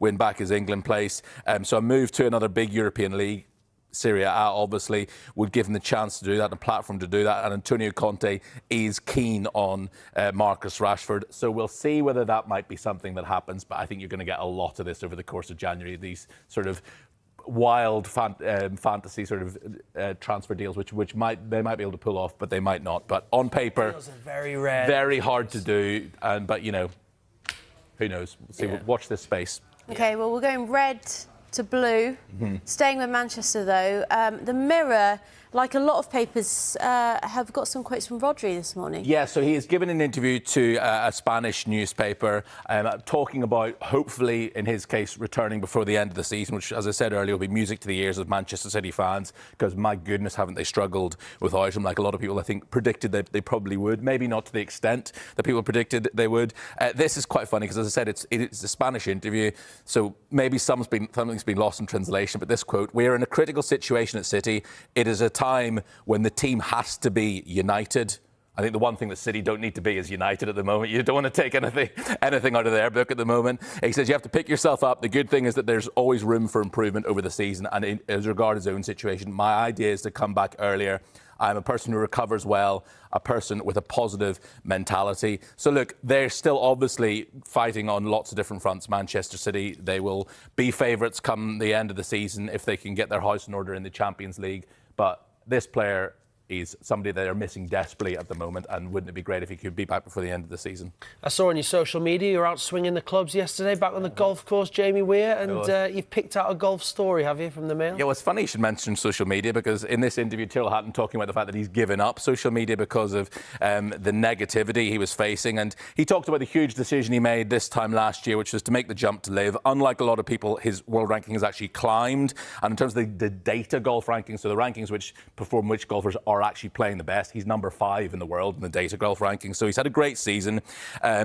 win back his England place. So a move to another big European league, Serie A, obviously, would give him the chance to do that, a platform to do that. And Antonio Conte is keen on Marcus Rashford. So we'll see whether that might be something that happens. But I think you're going to get a lot of this over the course of January, these sort of wild fantasy sort of transfer deals, which they might be able to pull off, but they might not. But on paper, deals are very rare, very hard to do. But, you know, who knows? We'll see. Yeah. Watch this space. OK, well, we're going red to blue. Staying with Manchester, though, the Mirror, like a lot of papers, have got some quotes from Rodri this morning. Yeah, so he has given an interview to a Spanish newspaper talking about, hopefully, in his case, returning before the end of the season, which, as I said earlier, will be music to the ears of Manchester City fans, because, my goodness, haven't they struggled without him, like a lot of people, I think, predicted that they probably would. Maybe not to the extent that people predicted they would. This is quite funny, because, as I said, it's a Spanish interview, so maybe something's been lost in translation, but this quote: "We are in a critical situation at City. It is a time when the team has to be united." I think the one thing that City don't need to be is united at the moment. You don't want to take anything out of their book at the moment. He says you have to pick yourself up. The good thing is that there's always room for improvement over the season. And as regards his own situation, my idea is to come back earlier. I'm a person who recovers well, a person with a positive mentality. So, look, they're still obviously fighting on lots of different fronts, Manchester City. They will be favourites come the end of the season if they can get their house in order in the Champions League. But this player is somebody they are missing desperately at the moment, and wouldn't it be great if he could be back before the end of the season? I saw on your social media you were out swinging the clubs yesterday, back on the golf course, Jamie Weir, and you've picked out a golf story, have you, from the Mail? Yeah, well, it's funny you should mention social media, because in this interview, Tyrrell Hatton talking about the fact that he's given up social media because of the negativity he was facing, and he talked about the huge decision he made this time last year, which was to make the jump to live. Unlike a lot of people, his world ranking has actually climbed, and in terms of the data golf rankings, so the rankings which perform which golfers are actually playing the best, he's number 5 in the world in the data golf rankings. So he's had a great season.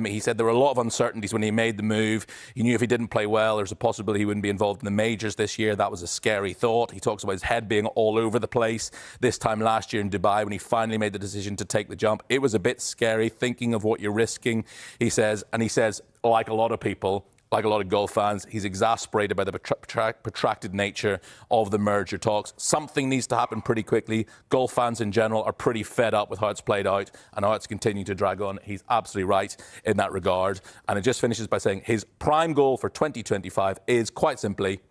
He said there were a lot of uncertainties when he made the move. He knew if he didn't play well, there's a possibility he wouldn't be involved in the majors this year. That was a scary thought. He talks about his head being all over the place this time last year in Dubai when he finally made the decision to take the jump. It was a bit scary thinking of what you're risking, he says. And he says, like a lot of people, like a lot of golf fans, he's exasperated by the protracted nature of the merger talks. Something needs to happen pretty quickly. Golf fans in general are pretty fed up with how it's played out and how it's continuing to drag on. He's absolutely right in that regard. And it just finishes by saying his prime goal for 2025 is, quite simply,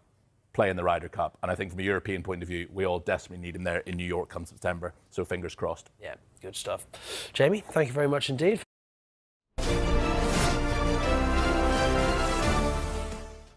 play in the Ryder Cup. And I think from a European point of view, we all desperately need him there in New York come September. So fingers crossed. Yeah, good stuff. Jamie, thank you very much indeed.